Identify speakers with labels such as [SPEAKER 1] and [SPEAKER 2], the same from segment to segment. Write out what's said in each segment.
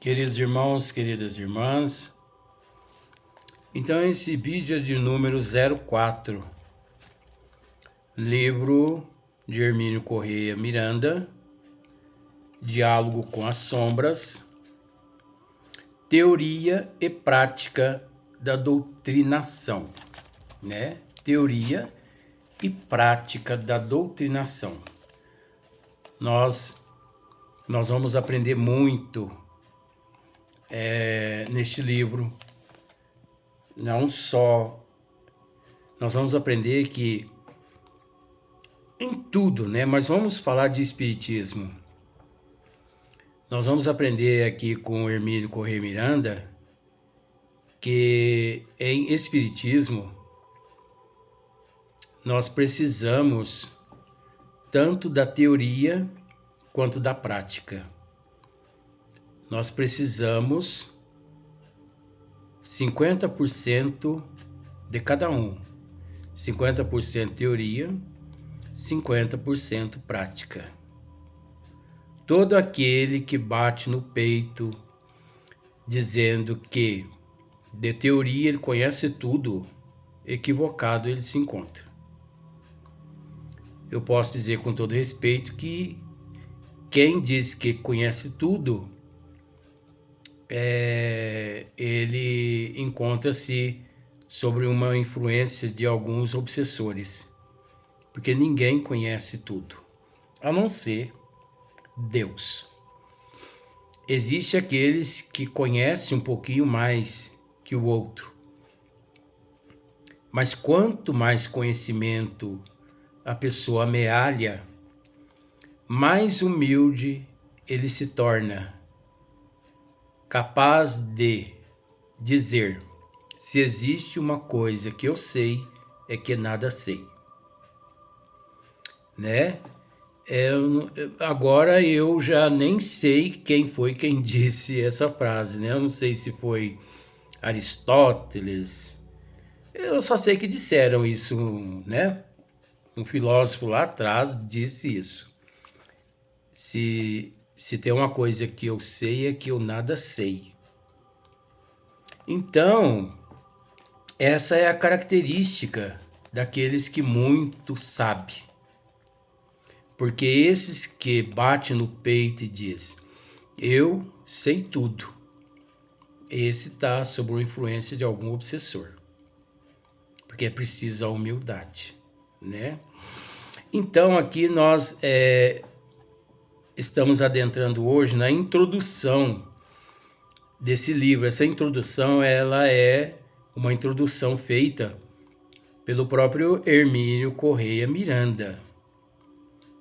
[SPEAKER 1] Queridos irmãos, queridas irmãs, então esse vídeo é de número 04, livro de Hermínio Corrêa Miranda, Diálogo com as Sombras, Teoria e Prática da Doutrinação, né? Teoria e Prática da Doutrinação. Nós vamos aprender muito neste livro. Não só nós vamos aprender que em tudo, né? Mas vamos falar de espiritismo. Nós vamos aprender aqui com o Hermínio Corrêa Miranda que em espiritismo nós precisamos tanto da teoria quanto da prática. Nós precisamos 50% de cada um. 50% teoria, 50% prática. Todo aquele que bate no peito dizendo que de teoria ele conhece tudo, equivocado ele se encontra. Eu posso dizer com todo respeito que quem diz que conhece tudo, ele encontra-se sobre uma influência de alguns obsessores, porque ninguém conhece tudo, a não ser Deus. Existe aqueles que conhecem um pouquinho mais que o outro, mas quanto mais conhecimento a pessoa amealha, mais humilde ele se torna, capaz de dizer: se existe uma coisa que eu sei, é que nada sei, né? Agora eu já nem sei quem foi quem disse essa frase, né? Eu não sei se foi Aristóteles, eu só sei que disseram isso, né? Um filósofo lá atrás disse isso. Se tem uma coisa que eu sei, é que eu nada sei. Então, essa é a característica daqueles que muito sabem. Porque esses que batem no peito e dizem: eu sei tudo, esse está sob a influência de algum obsessor. Porque é preciso a humildade, né? Então, aqui nós estamos adentrando hoje na introdução desse livro. Essa introdução, ela é uma introdução feita pelo próprio Hermínio Corrêa Miranda.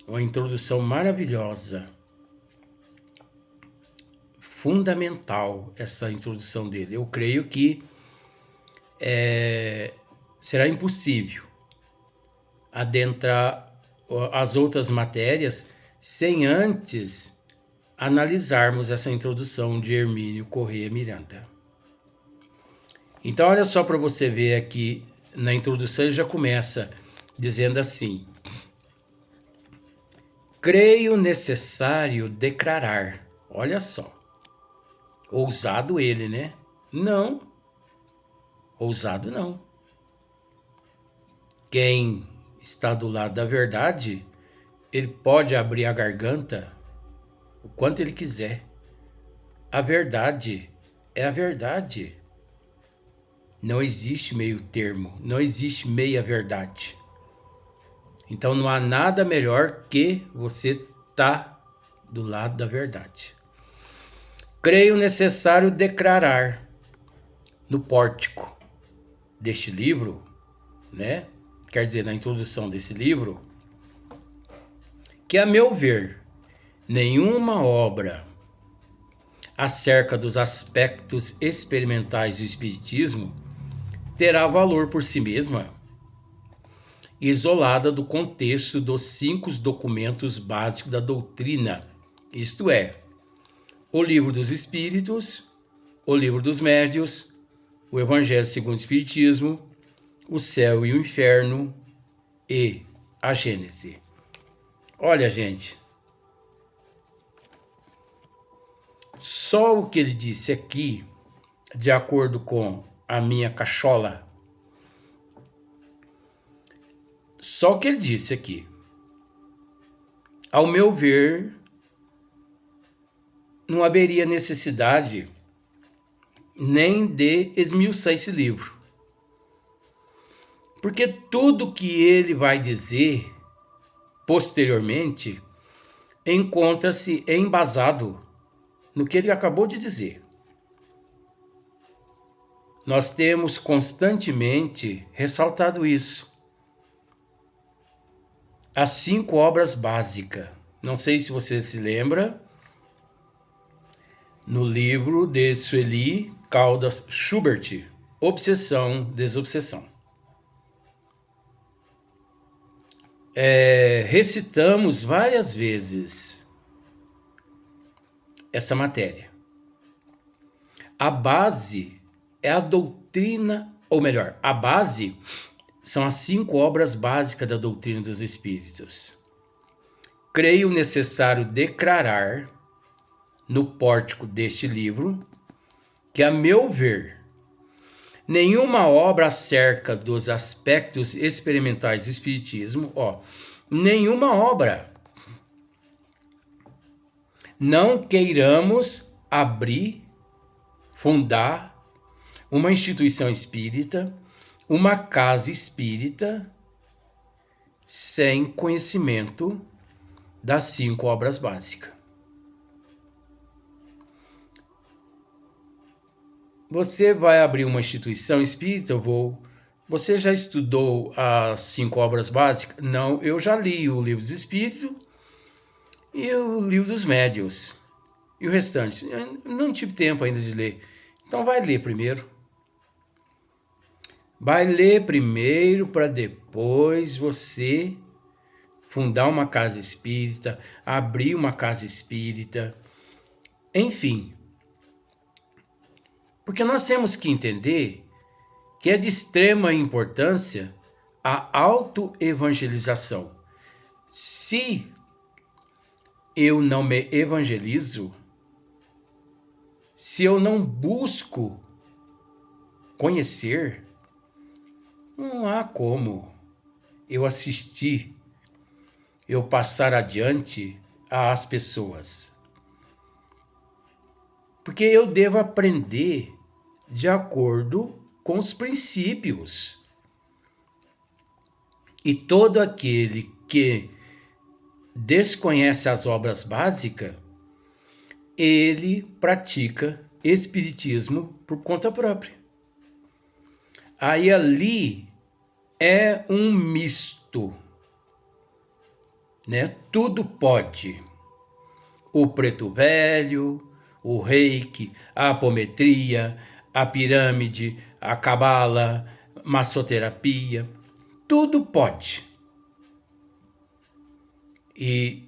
[SPEAKER 1] Uma introdução maravilhosa, fundamental essa introdução dele. Eu creio que será impossível adentrar as outras matérias sem antes analisarmos essa introdução de Hermínio Corrêa Miranda. Então, olha só para você ver aqui na introdução, ele já começa dizendo assim: creio necessário declarar. Olha só, ousado ele, né? Não, ousado não. Quem está do lado da verdade, ele pode abrir a garganta o quanto ele quiser. A verdade é a verdade. Não existe meio termo, não existe meia verdade. Então não há nada melhor que você estar do lado da verdade. Creio necessário declarar no pórtico deste livro, né? Quer dizer, na introdução desse livro, que a meu ver, nenhuma obra acerca dos aspectos experimentais do espiritismo terá valor por si mesma, isolada do contexto dos 5 documentos básicos da doutrina, isto é, o Livro dos Espíritos, o Livro dos Médiuns, o Evangelho segundo o Espiritismo, o Céu e o Inferno e a Gênese. Olha, gente, Só o que ele disse aqui, de acordo com a minha cachola, só o que ele disse aqui, ao meu ver, não haveria necessidade nem de esmiuçar esse livro. Porque tudo que ele vai dizer posteriormente encontra-se embasado no que ele acabou de dizer. Nós temos constantemente ressaltado isso. As 5 obras básicas. Não sei se você se lembra, no livro de Sueli Caldas Schubert, Obsessão, Desobsessão. Recitamos várias vezes essa matéria. A base é a doutrina, ou melhor, a base são as 5 obras básicas da doutrina dos espíritos. Creio necessário declarar no pórtico deste livro que, a meu ver, nenhuma obra acerca dos aspectos experimentais do espiritismo, nenhuma obra, não queiramos abrir, fundar uma instituição espírita, uma casa espírita, sem conhecimento das 5 obras básicas. Você vai abrir uma instituição espírita, Você já estudou as 5 obras básicas? Não, eu já li o Livro dos Espíritos e o Livro dos Médiuns. E o restante? Eu não tive tempo ainda de ler. Então vai ler primeiro. Vai ler primeiro para depois você fundar uma casa espírita, abrir uma casa espírita, enfim. Porque nós temos que entender que é de extrema importância a autoevangelização. Se eu não me evangelizo, se eu não busco conhecer, não há como eu assistir, eu passar adiante às pessoas. Porque eu devo aprender de acordo com os princípios. E todo aquele que desconhece as obras básicas, ele pratica espiritismo por conta própria. Aí ali é um misto, né? Tudo pode. O preto velho, o reiki, a apometria, a pirâmide, a cabala, massoterapia, tudo pode. E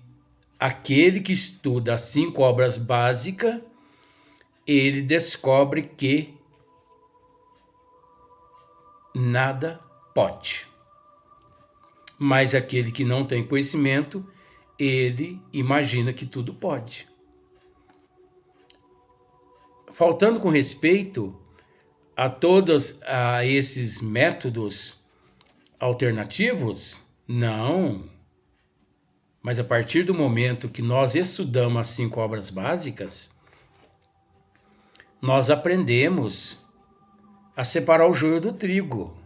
[SPEAKER 1] aquele que estuda as 5 obras básicas, ele descobre que nada pode. Mas aquele que não tem conhecimento, ele imagina que tudo pode. Faltando com respeito a todos esses métodos alternativos, não. Mas a partir do momento que nós estudamos as 5 obras básicas, nós aprendemos a separar o joio do trigo.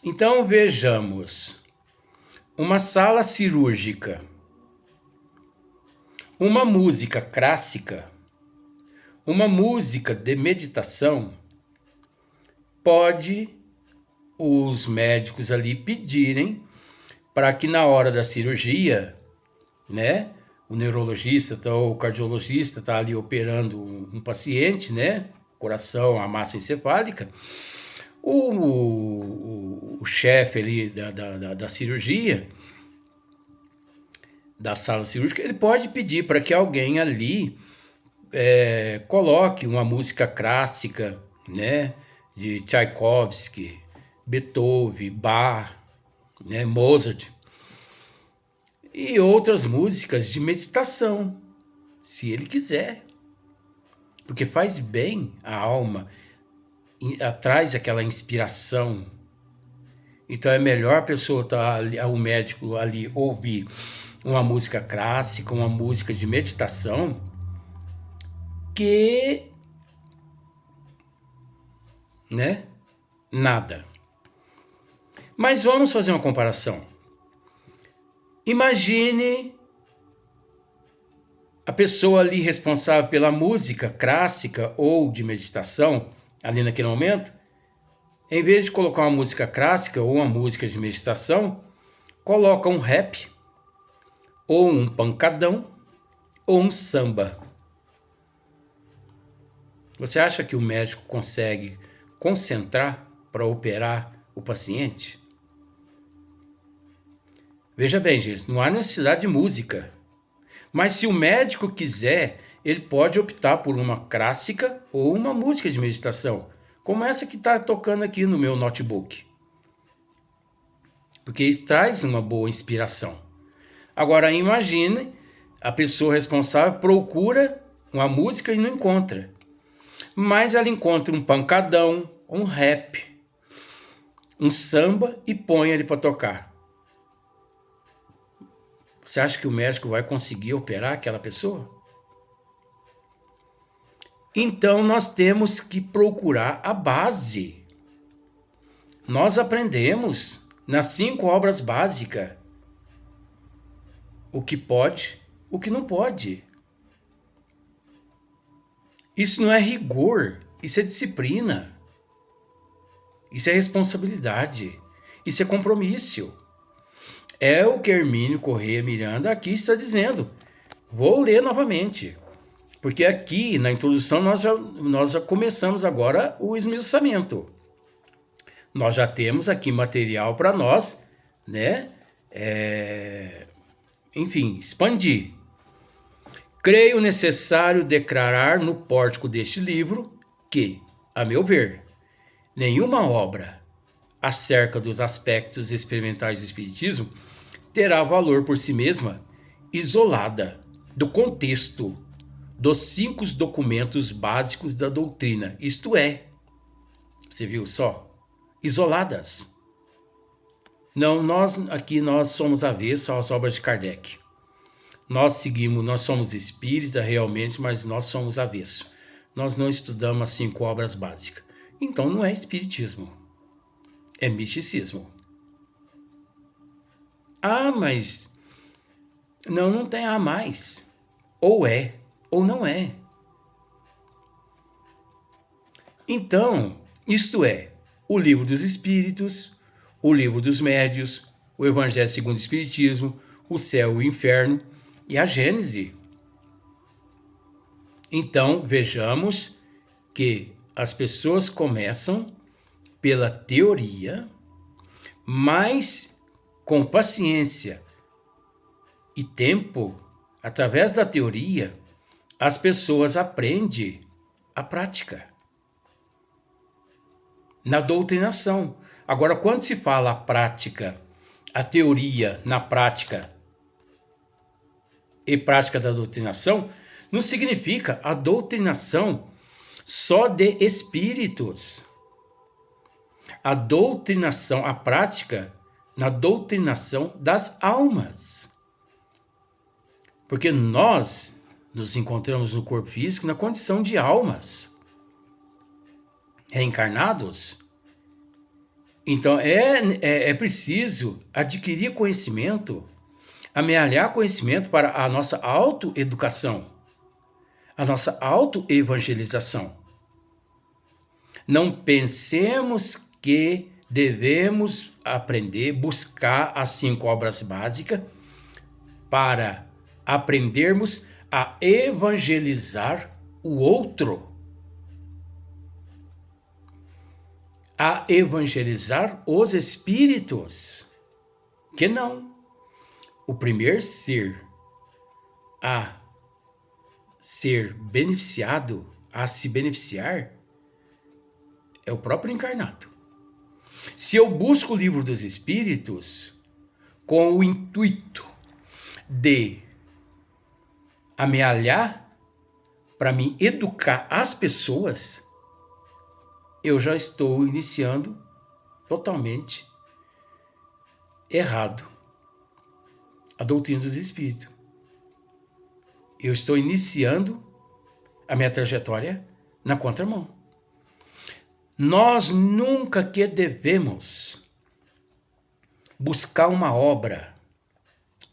[SPEAKER 1] Então vejamos, uma sala cirúrgica, uma música clássica, uma música de meditação, pode os médicos ali pedirem para que na hora da cirurgia, né, o neurologista ou o cardiologista está ali operando um paciente, né, coração, a massa encefálica, o chefe ali da cirurgia, da sala cirúrgica, ele pode pedir para que alguém ali coloque uma música clássica, né, de Tchaikovsky, Beethoven, Bach, né, Mozart, e outras músicas de meditação. se ele quiser, porque faz bem à alma, traz aquela inspiração. Então é melhor a pessoa estar ali, o médico ali ouvir uma música clássica, uma música de meditação, que, né, nada. Mas vamos fazer uma comparação. Imagine a pessoa ali responsável pela música clássica ou de meditação, ali naquele momento, em vez de colocar uma música clássica ou uma música de meditação, coloca um rap, ou um pancadão, ou um samba. Você acha que o médico consegue concentrar para operar o paciente? Veja bem, gente, não há necessidade de música. Mas se o médico quiser, ele pode optar por uma clássica ou uma música de meditação, como essa que está tocando aqui no meu notebook. Porque isso traz uma boa inspiração. Agora imagine, a pessoa responsável procura uma música e não encontra. Mas ela encontra um pancadão, um rap, um samba e põe ele para tocar. Você acha que o médico vai conseguir operar aquela pessoa? Então nós temos que procurar a base. Nós aprendemos nas 5 obras básicas o que pode, o que não pode. Isso não é rigor, isso é disciplina. Isso é responsabilidade, isso é compromisso. É o que Hermínio Corrêa Miranda aqui está dizendo. Vou ler novamente, porque aqui na introdução nós já começamos agora o esmiuçamento. Nós já temos aqui material para nós, né? Enfim, expandir. Creio necessário declarar no pórtico deste livro que, a meu ver, nenhuma obra acerca dos aspectos experimentais do Espiritismo terá valor por si mesma, isolada do contexto dos 5 documentos básicos da doutrina, isto é, você viu só? Isoladas. Não, nós somos avessos às obras de Kardec. Nós somos espírita realmente, mas nós somos avessos. Nós não estudamos as 5 obras básicas. Então não é espiritismo, é misticismo. Ah, mas não tem a mais. Ou é, ou não é. Então, isto é, o Livro dos Espíritos, o Livro dos Médios, o Evangelho segundo o Espiritismo, o Céu e o Inferno e a Gênese. Então, vejamos que as pessoas começam pela teoria, mas com paciência e tempo, através da teoria, as pessoas aprendem a prática. Na doutrinação. Agora, quando se fala a prática, a teoria na prática e prática da doutrinação, não significa a doutrinação só de espíritos. A doutrinação, a prática na doutrinação das almas. Porque nós nos encontramos no corpo físico na condição de almas reencarnados. Então é preciso adquirir conhecimento, amealhar conhecimento para a nossa autoeducação, a nossa autoevangelização. Não pensemos que devemos aprender, buscar as 5 obras básicas para aprendermos a evangelizar o outro, a evangelizar os espíritos. Que não. O primeiro ser a ser beneficiado, a se beneficiar, é o próprio encarnado. Se eu busco o Livro dos Espíritos com o intuito de amealhar, para me educar as pessoas, eu já estou iniciando totalmente errado a doutrina dos espíritos. Eu estou iniciando a minha trajetória na contramão. Nós nunca que devemos buscar uma obra,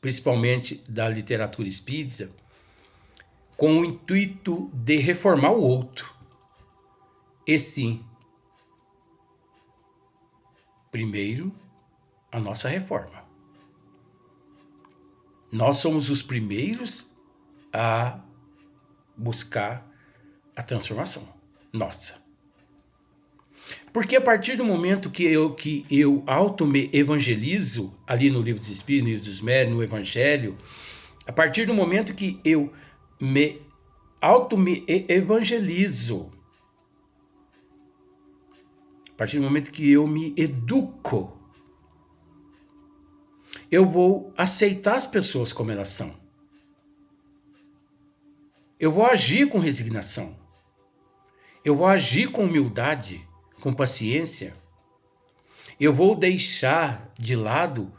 [SPEAKER 1] principalmente da literatura espírita, com o intuito de reformar o outro. E sim, primeiro, a nossa reforma. Nós somos os primeiros a buscar a transformação nossa. Porque a partir do momento que eu auto-me evangelizo, ali no Livro dos Espíritos, no Livro dos Médiuns, no Evangelho, a partir do momento que eu me auto-me evangelizo, a partir do momento que eu me educo, eu vou aceitar as pessoas como elas são. Eu vou agir com resignação. Eu vou agir com humildade, com paciência. Eu vou deixar de lado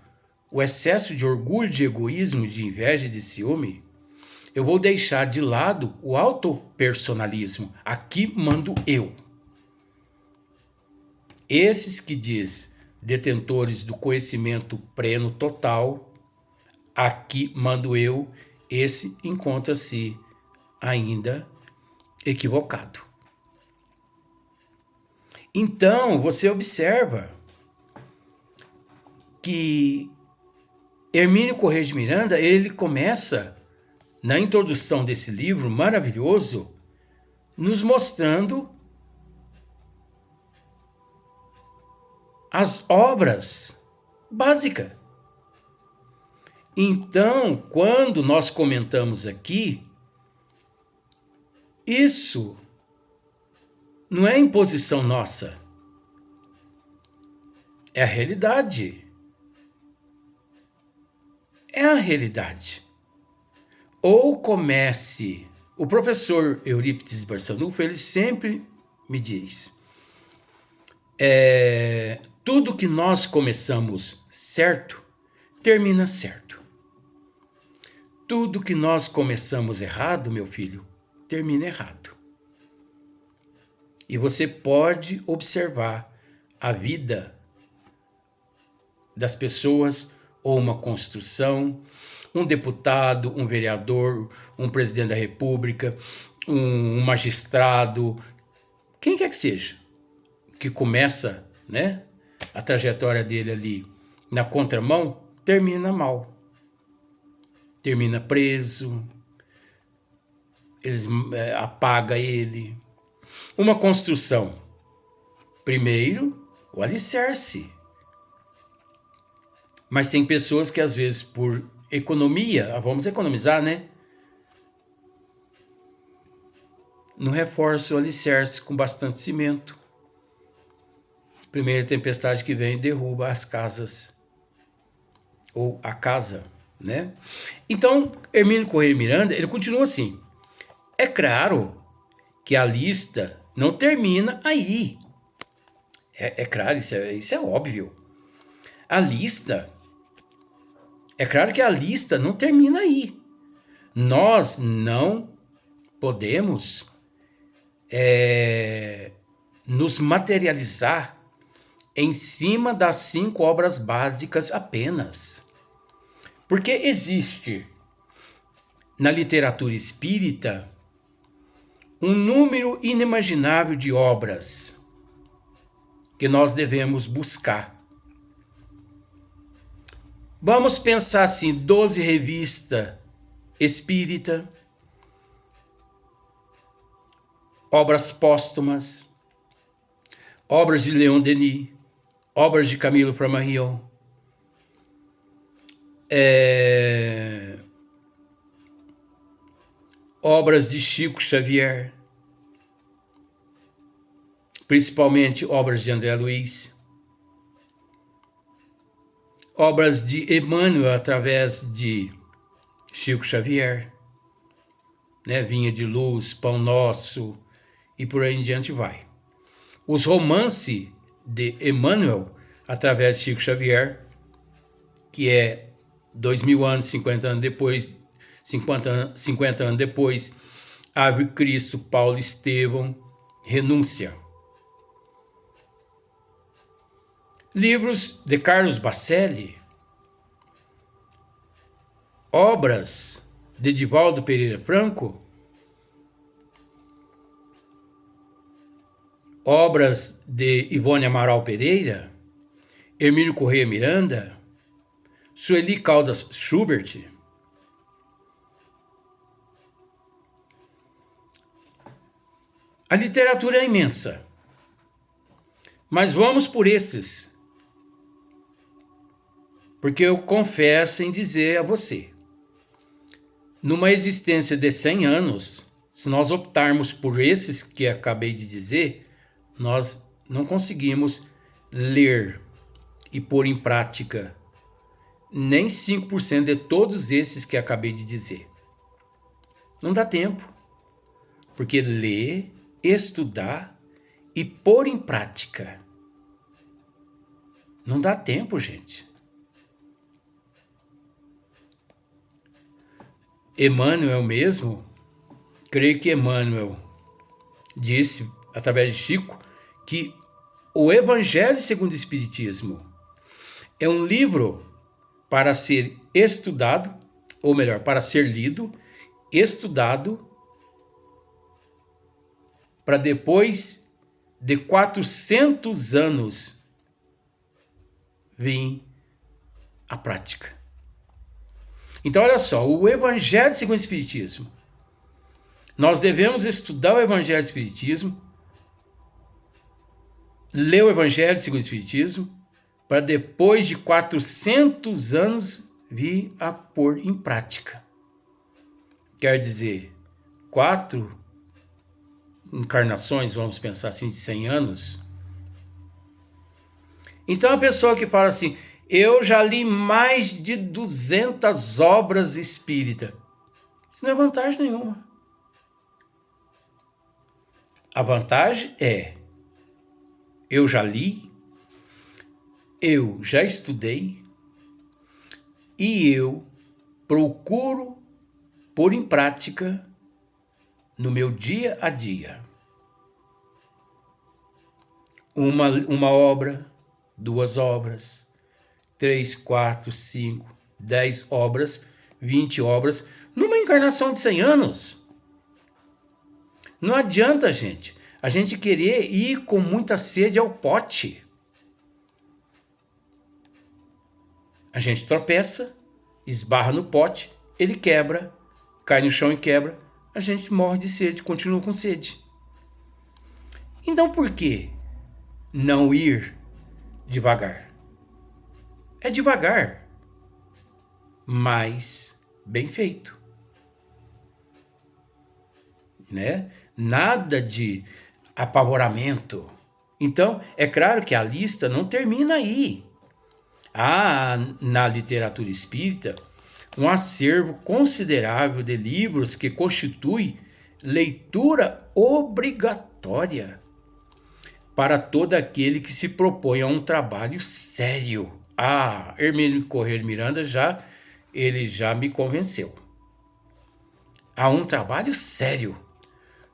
[SPEAKER 1] o excesso de orgulho, de egoísmo, de inveja e de ciúme. Eu vou deixar de lado o autopersonalismo. Aqui mando eu. Esses que diz detentores do conhecimento pleno total, aqui mando eu, esse encontra-se ainda equivocado. Então, você observa que Hermínio Corrêa de Miranda, ele começa, na introdução desse livro maravilhoso, nos mostrando as obras básicas. Então, quando nós comentamos aqui, isso não é imposição nossa, é a realidade. É a realidade. Ou comece, o professor Eurípides Barçanufo, ele sempre me diz, tudo que nós começamos certo, termina certo. Tudo que nós começamos errado, meu filho, termina errado. E você pode observar a vida das pessoas, ou uma construção, um deputado, um vereador, um presidente da república, um magistrado, quem quer que seja, que começa, né, a trajetória dele ali na contramão, termina mal. Termina preso, eles apagam ele. Uma construção, primeiro, o alicerce. Mas tem pessoas que às vezes por economia, vamos economizar, né? Não reforça o alicerce com bastante cimento. Primeira tempestade que vem derruba as casas, ou a casa, né? Então, Hermínio Corrêa de Miranda, ele continua assim. É claro que a lista não termina aí. É claro, isso é óbvio. É claro que a lista não termina aí. Nós não podemos nos materializar em cima das 5 obras básicas apenas. Porque existe na literatura espírita um número inimaginável de obras que nós devemos buscar. Vamos pensar assim, 12 revistas espírita, obras póstumas, obras de Leon Denis, obras de Camilo Flammarion, obras de Chico Xavier, principalmente obras de André Luiz, obras de Emmanuel através de Chico Xavier, né? Vinha de Luz, Pão Nosso e por aí em diante vai. Os romances de Emmanuel, através de Chico Xavier, que é 2000 anos, 50 anos depois, 50 anos depois, Ave Cristo, Paulo Estevão, Renúncia. Livros de Carlos Bacelli, obras de Divaldo Pereira Franco, obras de Ivone Amaral Pereira, Hermínio Corrêa Miranda, Sueli Caldas Schubert. A literatura é imensa, mas vamos por esses, porque eu confesso em dizer a você, numa existência de 100 anos, se nós optarmos por esses que acabei de dizer, nós não conseguimos ler e pôr em prática nem 5% de todos esses que acabei de dizer. Não dá tempo, porque ler, estudar e pôr em prática não dá tempo, gente. Emmanuel mesmo, creio que Emmanuel disse, através de Chico, que o Evangelho segundo o Espiritismo é um livro para ser estudado, ou melhor, para ser lido, estudado, para depois de 400 anos vir à prática. Então, olha só, o Evangelho segundo o Espiritismo. Nós devemos estudar o Evangelho do Espiritismo, ler o Evangelho segundo o Espiritismo, para depois de 400 anos vir a pôr em prática. Quer dizer, 4 encarnações, vamos pensar assim, de 100 anos. Então a pessoa que fala assim, eu já li mais de 200 obras espíritas. Isso não é vantagem nenhuma. A vantagem é, eu já li, eu já estudei e eu procuro pôr em prática no meu dia a dia. Uma obra, 2 obras, 3, 4, 5, 10 obras, 20 obras, numa encarnação de 100 anos. Não adianta, gente, a gente querer ir com muita sede ao pote. A gente tropeça, esbarra no pote, ele quebra, cai no chão e quebra, a gente morre de sede, continua com sede. Então por que não ir devagar? É devagar, mas bem feito, né? Nada de apavoramento. Então, é claro que a lista não termina aí. Há na literatura espírita um acervo considerável de livros que constitui leitura obrigatória para todo aquele que se propõe a um trabalho sério. Hermínio Corrêa Miranda ele já me convenceu. Há um trabalho sério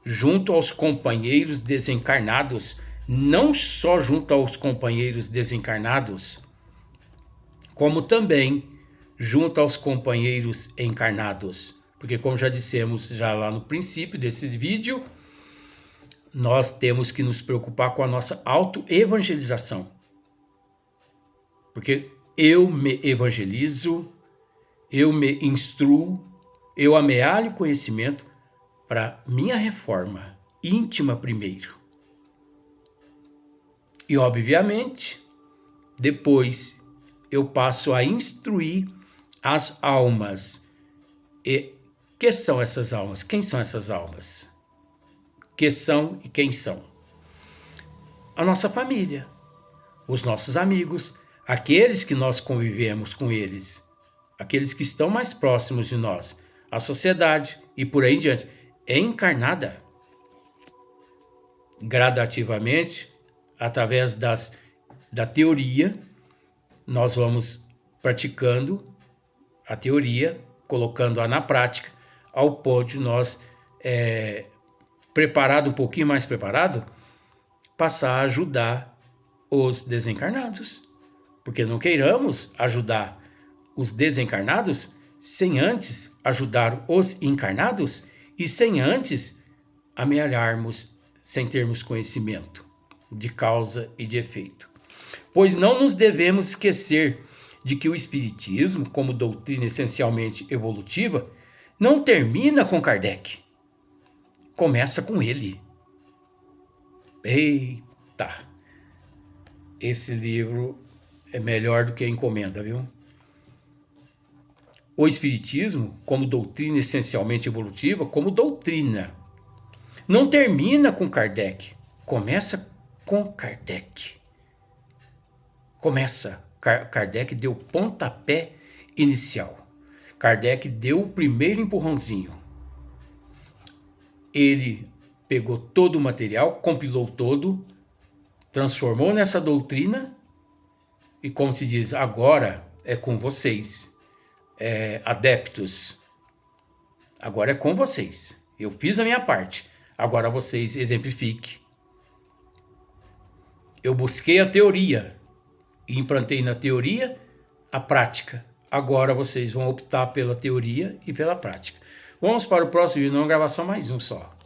[SPEAKER 1] junto aos companheiros desencarnados, não só junto aos companheiros desencarnados, como também junto aos companheiros encarnados. Porque, como já dissemos já lá no princípio desse vídeo, nós temos que nos preocupar com a nossa autoevangelização. Porque eu me evangelizo, eu me instruo, eu amealho conhecimento para minha reforma íntima primeiro. E, obviamente, depois eu passo a instruir as almas. E que são essas almas? Quem são essas almas? Que são e quem são? A nossa família, os nossos amigos, aqueles que nós convivemos com eles, aqueles que estão mais próximos de nós, a sociedade e por aí em diante. é encarnada. Gradativamente, através da teoria, nós vamos praticando a teoria, colocando-a na prática, ao ponto de nós, preparado, um pouquinho mais preparado, passar a ajudar os desencarnados. Porque não queiramos ajudar os desencarnados sem antes ajudar os encarnados e sem antes amealharmos, sem termos conhecimento de causa e de efeito. Pois não nos devemos esquecer de que o Espiritismo, como doutrina essencialmente evolutiva, não termina com Kardec. Começa com ele. Eita! Esse livro é melhor do que a encomenda, viu? O Espiritismo, como doutrina essencialmente evolutiva, como doutrina, não termina com Kardec. Começa com Kardec. Kardec deu o pontapé inicial. Kardec deu o primeiro empurrãozinho. Ele pegou todo o material, compilou todo, transformou nessa doutrina e, como se diz, agora é com vocês, adeptos. Agora é com vocês. Eu fiz a minha parte. Agora vocês exemplifiquem. Eu busquei a teoria e implantei na teoria a prática. Agora vocês vão optar pela teoria e pela prática. Vamos para o próximo vídeo, uma gravação mais um só.